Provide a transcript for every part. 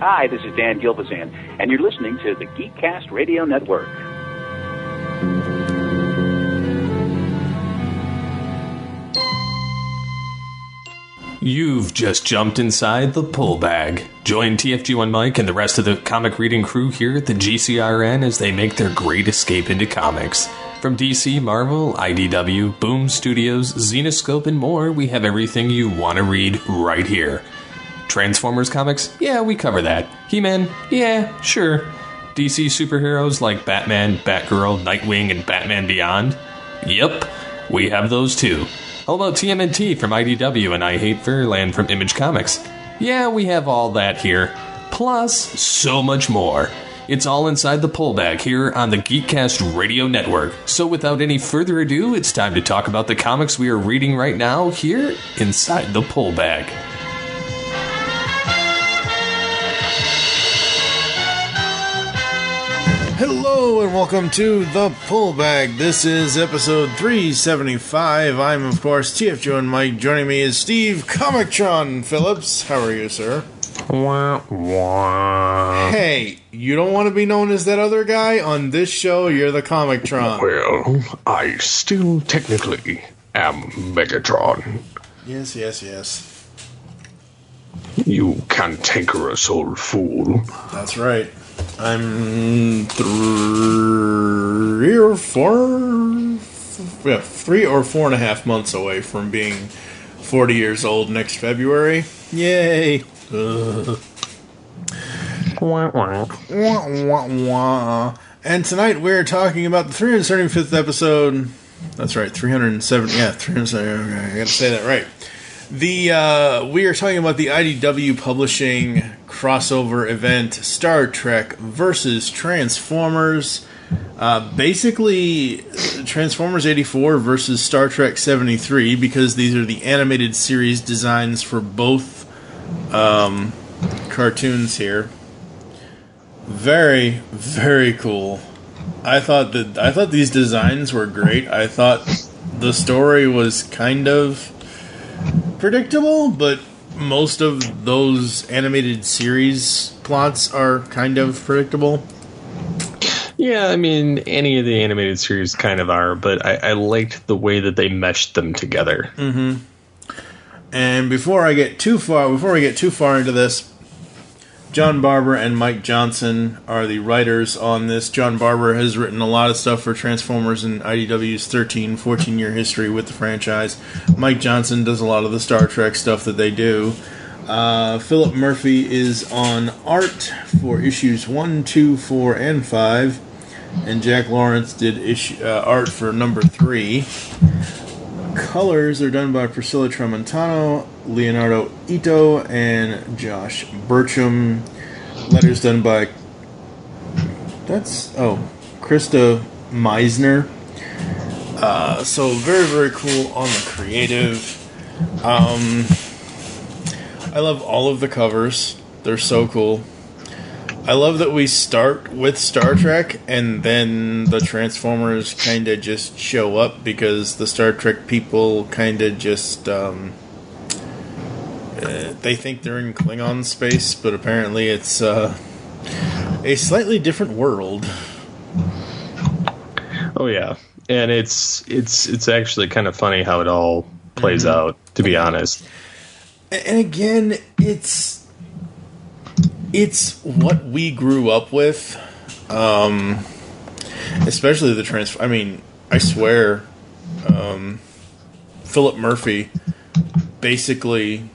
Hi, this is Dan Gilbazan, and you're listening to the Geekcast Radio Network. You've just jumped inside the pull bag. Join TFG1Mike and the rest of the comic reading crew here at the GCRN as they make their great escape into comics. From DC, Marvel, IDW, Boom Studios, Zenoscope, and more, we have everything you want to read right here. Transformers comics? Yeah, we cover that. He-Man? Yeah, sure. DC superheroes like Batman, Batgirl, Nightwing, and Batman Beyond? Yep, we have those too. How about TMNT from IDW and I Hate Fairyland from Image Comics? Yeah, we have all that here. Plus, so much more. It's all inside the pull bag here on the Geekcast Radio Network. So without any further ado, it's time to talk about the comics we are reading right now here inside the pull bag. Hello and welcome to The Pull Bag. This is episode 375. I'm, of course, TFG1Mike. Joining me is Steve Comictron Phillips. How are you, sir? Wah, wah. Hey, you don't want to be known as that other guy? On this show, you're the Comictron. Well, I still technically am Megatron. Yes. You cantankerous old fool. That's right. I'm 3 or 4.5 months away from being 40 years old next February. Yay! And tonight we're talking about the 375th episode. That's right, 370. Yeah, 370. I gotta say that right. We are talking about the IDW publishing crossover event, Star Trek versus Transformers. Basically, Transformers 84 versus Star Trek 73, because these are the animated series designs for both cartoons here. Very, very cool. I thought these designs were great. I thought the story was kind of predictable, but most of those animated series plots are kind of predictable. Yeah, I mean, any of the animated series kind of are, but I liked the way that they meshed them together. Mm-hmm. And before we get too far into this, John Barber and Mike Johnson are the writers on this. John Barber has written a lot of stuff for Transformers and IDW's 14-year history with the franchise. Mike Johnson does a lot of the Star Trek stuff that they do. Philip Murphy is on art for issues 1, 2, 4, and 5. And Jack Lawrence did art for number 3. Colors are done by Priscilla Tramontano, Leonardo Ito, and Josh Burcham. Letters done by Krista Meisner. So very, very cool on the creative. I love all of the covers. They're so cool. I love that we start with Star Trek and then the Transformers kind of just show up, because the Star Trek people kind of just they think they're in Klingon space, but apparently it's a slightly different world. Oh yeah, and it's actually kind of funny how it all plays out, to be honest. And again, it's what we grew up with, especially the I mean, I swear, Philip Murphy basically,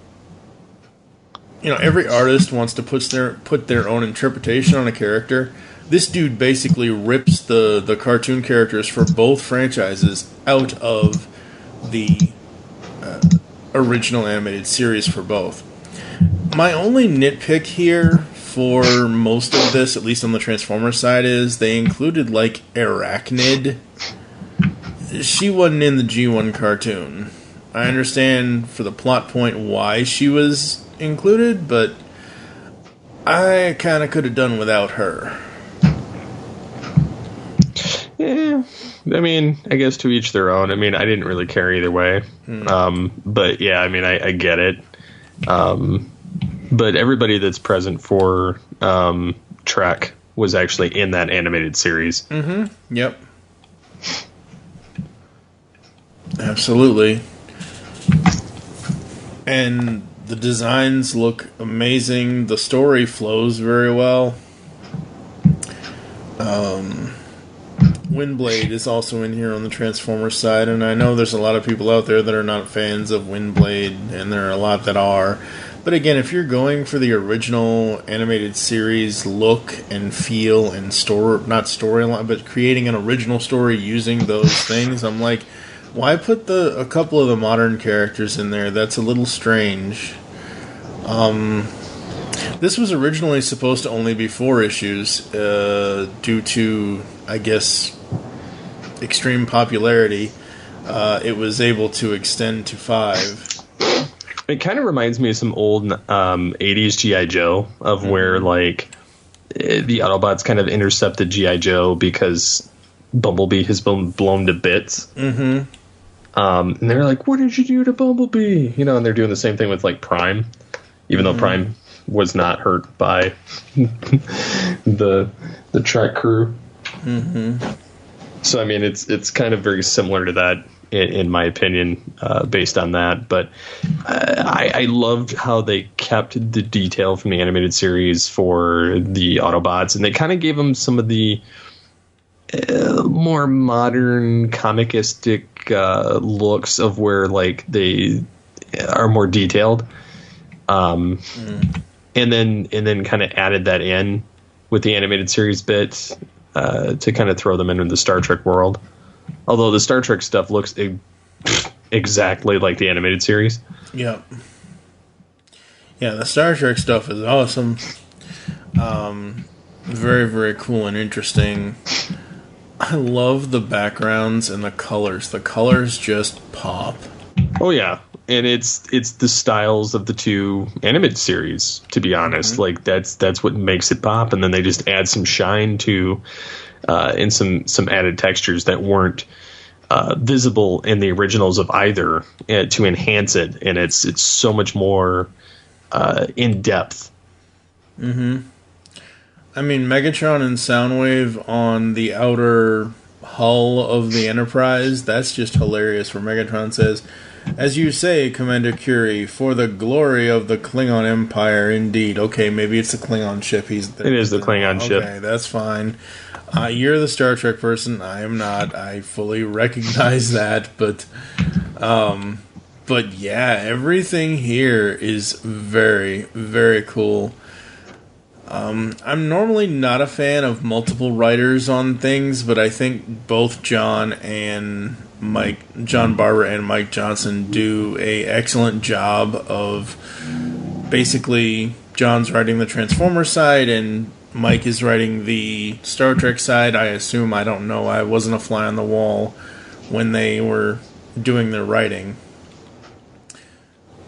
every artist wants to put their own interpretation on a character. This dude basically rips the cartoon characters for both franchises out of the original animated series for both. My only nitpick here for most of this, at least on the Transformers side, is they included, Arachnid. She wasn't in the G1 cartoon. I understand for the plot point why she was included, but I kind of could have done without her. Yeah, I mean, I guess to each their own. I mean, I didn't really care either way. But yeah, I mean, I get it. But everybody that's present for Trek was actually in that animated series. Mm-hmm. Yep. Absolutely. And the designs look amazing. The story flows very well. Windblade is also in here on the Transformers side, and I know there's a lot of people out there that are not fans of Windblade, and there are a lot that are. But again, if you're going for the original animated series look and feel and not storyline, but creating an original story using those things, I'm like, why put a couple of the modern characters in there? That's a little strange. This was originally supposed to only be 4 issues, due to, I guess, extreme popularity. It was able to extend to 5. It kind of reminds me of some old 80s G.I. Joe, of where, like, the Autobots kind of intercepted G.I. Joe because Bumblebee has been blown to bits. Mm-hmm. And they're like, what did you do to Bumblebee? You know, and they're doing the same thing with, like, Prime, even though Prime was not hurt by the Trek crew. Mm-hmm. So, I mean, it's kind of very similar to that, in my opinion, based on that. But I loved how they kept the detail from the animated series for the Autobots, and they kind of gave them some of the more modern comicistic looks of where, like, they are more detailed. And then kind of added that in with the animated series bit to kind of throw them into the Star Trek world. Although the Star Trek stuff looks exactly like the animated series. Yep. Yeah, the Star Trek stuff is awesome. Very, very cool and interesting. I love the backgrounds and the colors. The colors just pop. Oh, yeah. And it's the styles of the 2 animated series, to be honest. Mm-hmm. Like, that's what makes it pop. And then they just add some shine to and some added textures that weren't visible in the originals of either, to enhance it. And it's so much more in depth. Mm-hmm. I mean, Megatron and Soundwave on the outer hull of the Enterprise, that's just hilarious, where Megatron says, as you say, Commander Curie, for the glory of the Klingon Empire, indeed. Okay, maybe it's the Klingon ship. It is the Klingon ship. Okay, that's fine. You're the Star Trek person. I am not. I fully recognize that. But yeah, everything here is very, very cool. I'm normally not a fan of multiple writers on things, but I think both John Barber and Mike Johnson do a excellent job of, basically, John's writing the Transformers side and Mike is writing the Star Trek side. I assume, I don't know, I wasn't a fly on the wall when they were doing their writing.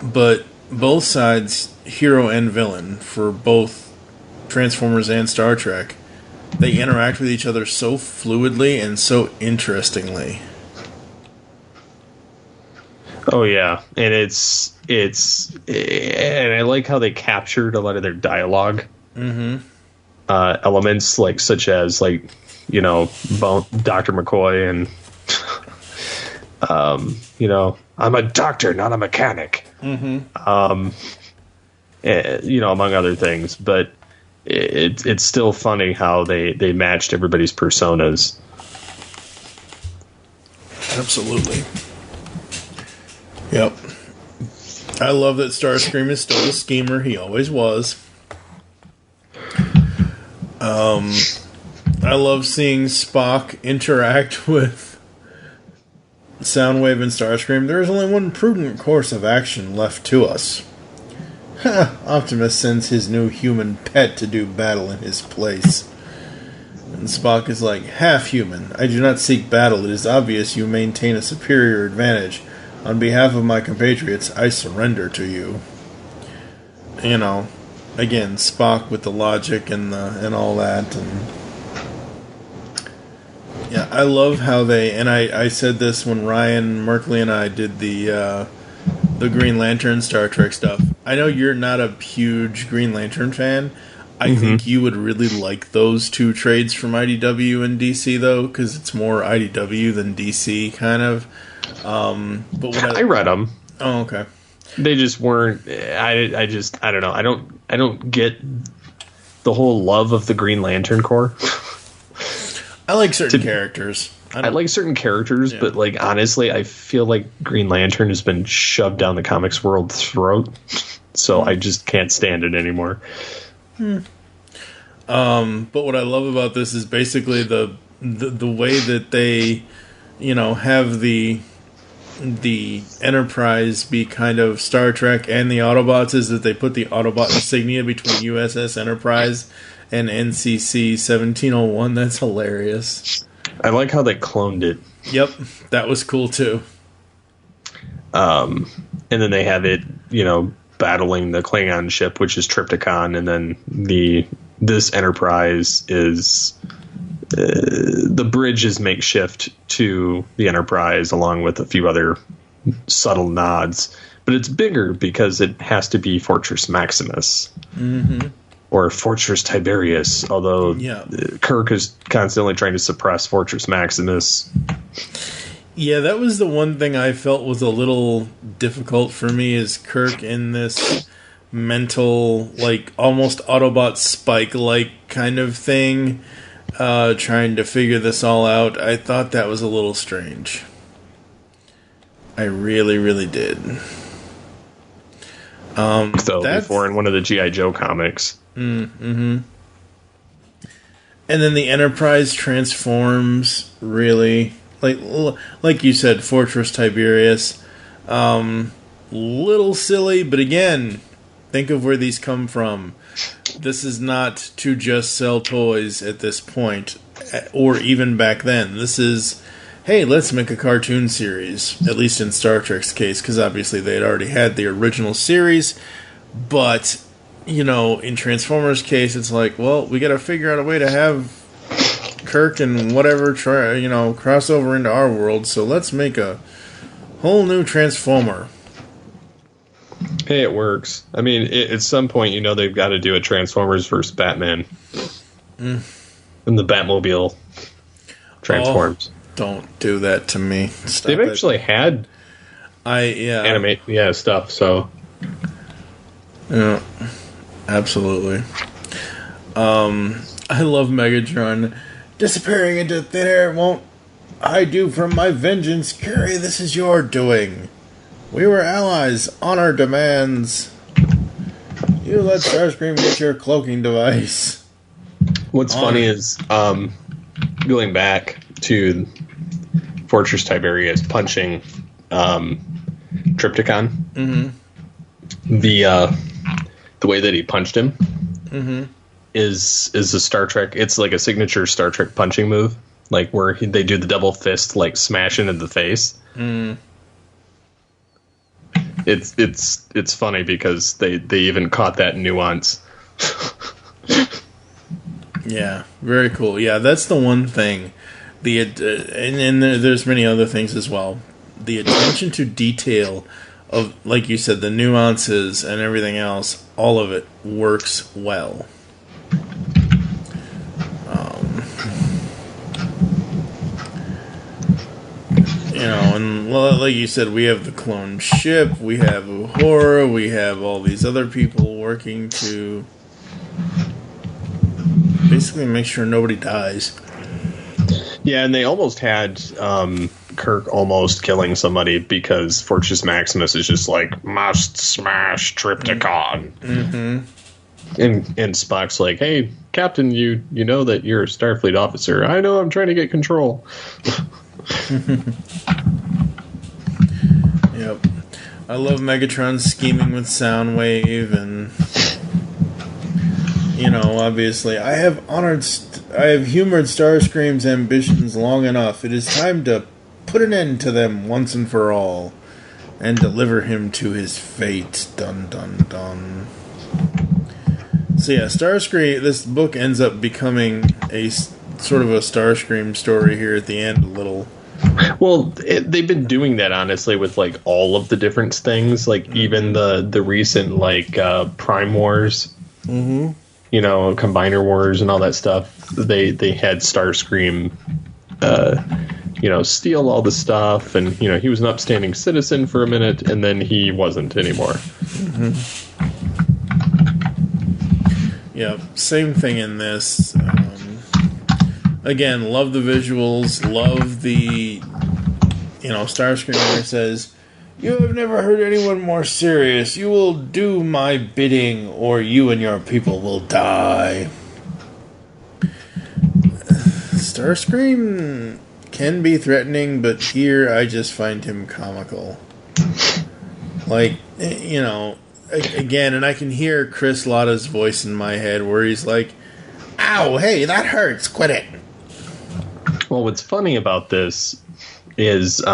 But both sides, hero and villain, for both Transformers and Star Trek, they interact with each other so fluidly and so interestingly. Oh yeah, and it's and I like how they captured a lot of their dialogue elements, like such as, like, you know, Dr. McCoy and you know, I'm a doctor, not a mechanic. You know, among other things, but it's still funny how they matched everybody's personas. Absolutely. Yep. I love that Starscream is still the schemer he always was. I love seeing Spock interact with Soundwave and Starscream. There is only one prudent course of action left to us. Optimus sends his new human pet to do battle in his place. And Spock is like, half human. I do not seek battle. It is obvious you maintain a superior advantage. On behalf of my compatriots, I surrender to you. You know, again, Spock with the logic and all that. And yeah, I love how they, and I said this when Ryan Merkley and I did the Green Lantern Star Trek stuff. I know you're not a huge Green Lantern fan. I think you would really like those two trades from IDW and DC, though, because it's more IDW than DC, kind of. But I read them. Oh, okay. They just weren't. I don't know. I don't get the whole love of the Green Lantern Corps. I like certain characters. I like certain characters, but like honestly, I feel like Green Lantern has been shoved down the comics world's throat, so I just can't stand it anymore. But what I love about this is basically the way that they, have the Enterprise be kind of Star Trek and the Autobots is that they put the Autobot insignia between USS Enterprise and NCC 1701. That's hilarious. I like how they cloned it. Yep, that was cool too. And then they have it, battling the Klingon ship, which is Triptychon, and then this Enterprise is the bridge is makeshift to the Enterprise, along with a few other subtle nods. But it's bigger because it has to be Fortress Maximus or Fortress Tiberius. Although Kirk is constantly trying to suppress Fortress Maximus. Yeah, that was the one thing I felt was a little difficult for me is Kirk in this mental, like, almost Autobot Spike-like kind of thing, trying to figure this all out. I thought that was a little strange. I really, really did. Before in one of the G.I. Joe comics. And then the Enterprise transforms, really... Like you said, Fortress Tiberius. Little silly, but again, think of where these come from. This is not to just sell toys at this point, or even back then. This is, hey, let's make a cartoon series, at least in Star Trek's case, because obviously they had already had the original series, but, in Transformers' case, it's like, well, we gotta figure out a way to have Kirk and whatever cross over into our world, so let's make a whole new Transformer. Hey, it works. I mean, at some point, they've got to do a Transformers versus Batman. And the Batmobile transforms. Don't do that to me. Stop They've actually had animate stuff, so yeah, absolutely. I love Megatron. Disappearing into thin air won't hide you from my vengeance. Carrie, this is your doing. We were allies. Honor demands. You let Starscream get your cloaking device. What's funny is, going back to Fortress Tiberius punching Triptychon, the way that he punched him is a Star Trek. It's like a signature Star Trek punching move, like where they do the double fist, like smash into the face. It's funny because they even caught that nuance. Yeah, very cool. Yeah, that's the one thing. And there's many other things as well. The attention to detail of, like you said, the nuances and everything else, all of it works well. And like you said, we have the clone ship, we have Uhura, we have all these other people working to basically make sure nobody dies. Yeah, and they almost had Kirk almost killing somebody because Fortress Maximus is just like, must smash Triptychon. And Spock's like, hey, Captain, you know that you're a Starfleet officer. I know, I'm trying to get control. Yep. I love Megatron scheming with Soundwave, and obviously I have humored Starscream's ambitions long enough. It is time to put an end to them once and for all and deliver him to his fate. Dun dun dun. So yeah, Starscream, this book ends up becoming a sort of a Starscream story here at the end, a little Well, they've been doing that, honestly, with, like, all of the different things. Like, even the recent, like, Prime Wars, you know, Combiner Wars and all that stuff. They had Starscream, you know, steal all the stuff. And, you know, he was an upstanding citizen for a minute, and then he wasn't anymore. Yeah, same thing in this. Again, love the visuals, love the, you know, Starscream where it says, "You have never heard anyone more serious. You will do my bidding, or you and your people will die." Starscream can be threatening, but here I just find him comical. Like, you know, again, and I can hear Chris Latta's voice in my head where he's like, "Ow, hey, that hurts, quit it." Well, what's funny about this is, you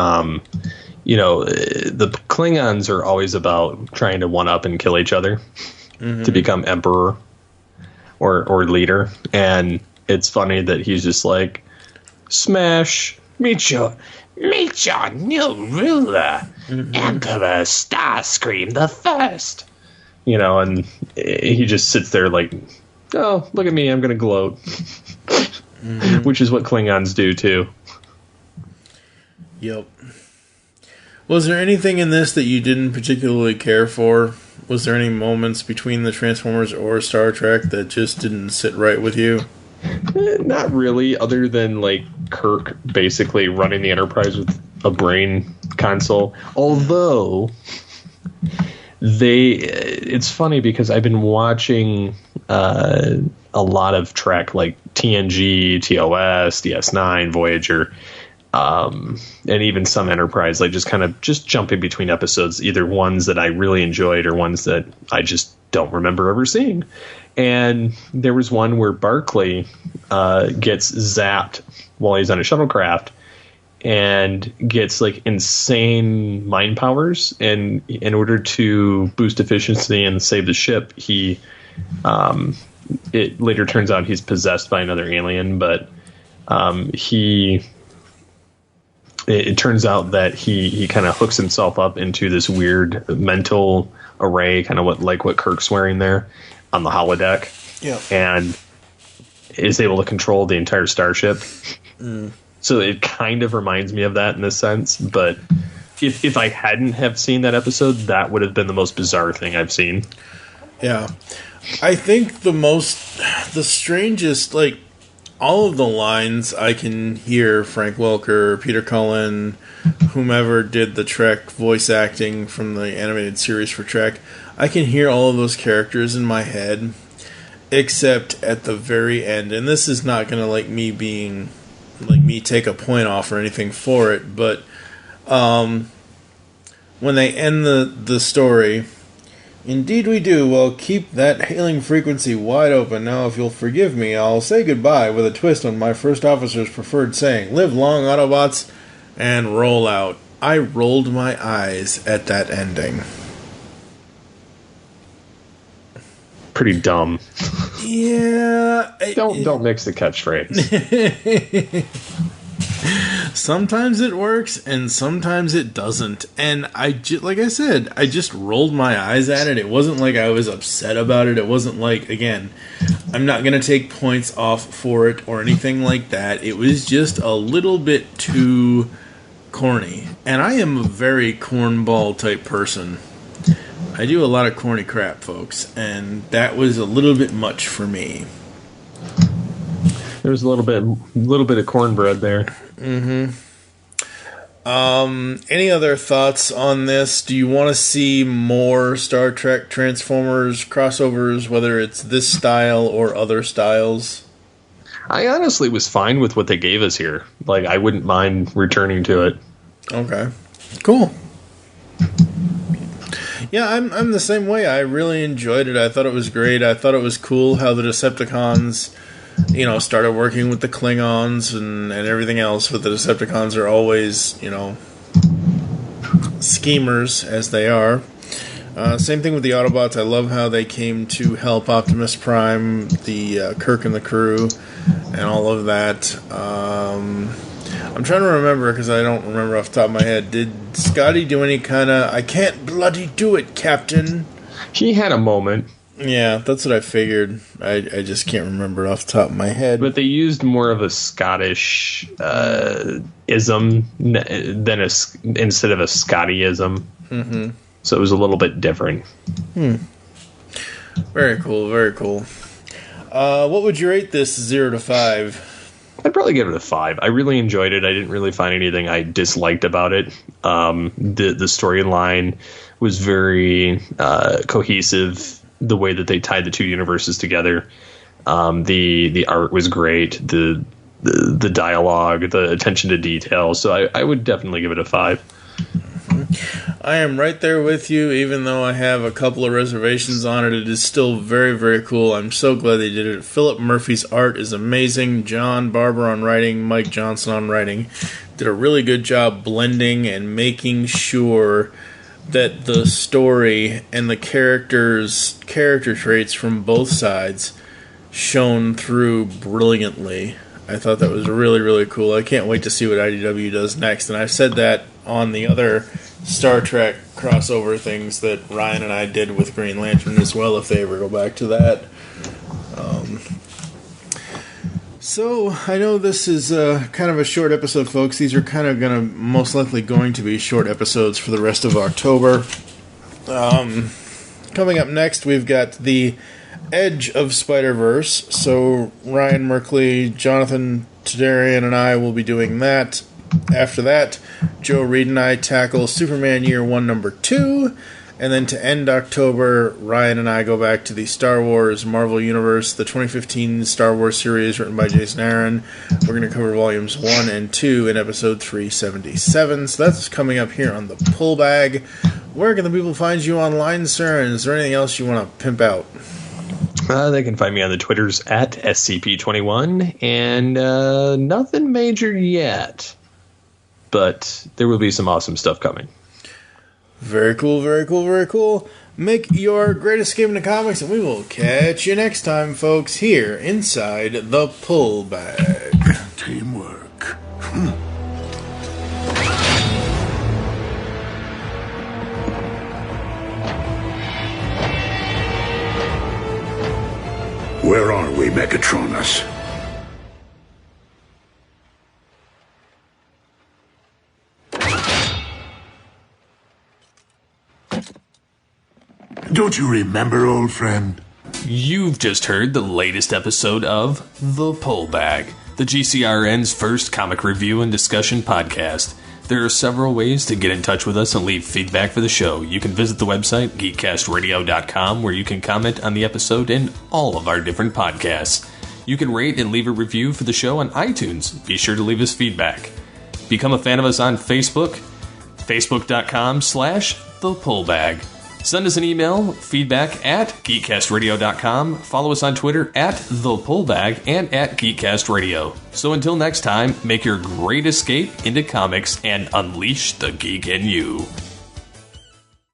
know, the Klingons are always about trying to one-up and kill each other to become emperor or leader. And it's funny that he's just like, "Smash, meet your new ruler, Emperor Starscream the First." You know, and he just sits there like, "Oh, look at me, I'm going to gloat." Which is what Klingons do, too. Yep. Was there anything in this that you didn't particularly care for? Was there any moments between the Transformers or Star Trek that just didn't sit right with you? Not really, other than, like, Kirk basically running the Enterprise with a brain console. Although, it's funny because I've been watching a lot of Trek, like TNG, TOS, DS9, Voyager, and even some Enterprise, like just jumping between episodes, either ones that I really enjoyed or ones that I just don't remember ever seeing. And there was one where Barclay gets zapped while he's on a shuttlecraft and gets like insane mind powers. And in order to boost efficiency and save the ship, it later turns out he's possessed by another alien, but it turns out that he kind of hooks himself up into this weird mental array, kind of what Kirk's wearing there on the holodeck, and is able to control the entire starship. So it kind of reminds me of that in this sense, but if I hadn't have seen that episode, that would have been the most bizarre thing I've seen. Yeah. I think the strangest, like, all of the lines I can hear Frank Welker, Peter Cullen, whomever did the Trek voice acting from the animated series for Trek, I can hear all of those characters in my head, except at the very end, and this is not going to, like, me take a point off or anything for it, but when they end the story, "Indeed we do. Well, keep that hailing frequency wide open. Now, if you'll forgive me, I'll say goodbye with a twist on my first officer's preferred saying. Live long, Autobots," and roll out. I rolled my eyes at that ending. Pretty dumb. Yeah. Don't mix the catchphrase. Sometimes it works, and sometimes it doesn't. And like I said, I just rolled my eyes at it. It wasn't like I was upset about it. It wasn't like, again, I'm not going to take points off for it or anything like that. It was just a little bit too corny. And I am a very cornball type person. I do a lot of corny crap, folks, and that was a little bit much for me. There was a little bit of cornbread there. Any other thoughts on this? Do you want to see more Star Trek Transformers crossovers, whether it's this style or other styles? I honestly was fine with what they gave us here. Like, I wouldn't mind returning to it. Okay, cool. Yeah, I'm the same way. I really enjoyed it. I thought it was great. I thought it was cool how the Decepticons, started working with the Klingons and everything else. But the Decepticons are always, schemers, as they are. Same thing with the Autobots. I love how they came to help Optimus Prime, the Kirk and the crew, and all of that. I'm trying to remember because I don't remember off the top of my head. Did Scotty do any kind of "I can't bloody do it, Captain"? He had a moment. Yeah, that's what I figured. I just can't remember off the top of my head. But they used more of a Scottish ism than instead of a Scottyism. Mm-hmm. So it was a little bit different. Very cool, very cool. What would you rate this 0 to 5? I'd probably give it a 5. I really enjoyed it. I didn't really find anything I disliked about it. The storyline was very cohesive. The way that they tied the two universes together, the art was great. The dialogue, the attention to detail. So I would definitely give it a 5. I am right there with you, even though I have a couple of reservations on it. It is still very, very cool. I'm so glad they did it. Philip Murphy's art is amazing. John Barber on writing, Mike Johnson on writing, did a really good job blending and making sure that the story and the character traits from both sides shone through brilliantly. I thought that was really, really cool. I can't wait to see what IDW does next. And I've said that on the other Star Trek crossover things that Ryan and I did with Green Lantern as well, if they ever go back to that. So, I know this is kind of a short episode, folks. These are kind of most likely going to be short episodes for the rest of October. Coming up next, we've got the Edge of Spider-Verse. So, Ryan Merkley, Jonathan Tadarian, and I will be doing that. After that, Joe Reed and I tackle Superman Year 1, Number 2. And then to end October, Ryan and I go back to the Star Wars Marvel Universe, the 2015 Star Wars series written by Jason Aaron. We're going to cover volumes 1 and 2 in episode 377. So that's coming up here on the Pull Bag. Where can the people find you online, sir? And is there anything else you want to pimp out? They can find me on the Twitters at SCP21, and nothing major yet. But there will be some awesome stuff coming. Very cool, very cool, very cool. Make your great escape into comics, and we will catch you next time, folks, here inside the Pull Bag. Teamwork. Where are we, Megatronus? Don't you remember, old friend? You've just heard the latest episode of The Pull Bag, the GCRN's first comic review and discussion podcast. There are several ways to get in touch with us and leave feedback for the show. You can visit the website, geekcastradio.com, where you can comment on the episode and all of our different podcasts. You can rate and leave a review for the show on iTunes. Be sure to leave us feedback. Become a fan of us on Facebook, facebook.com/thepullbag. Send us an email, feedback at geekcastradio.com. Follow us on Twitter at thepullbag and at geekcastradio. So until next time, make your great escape into comics and unleash the geek in you.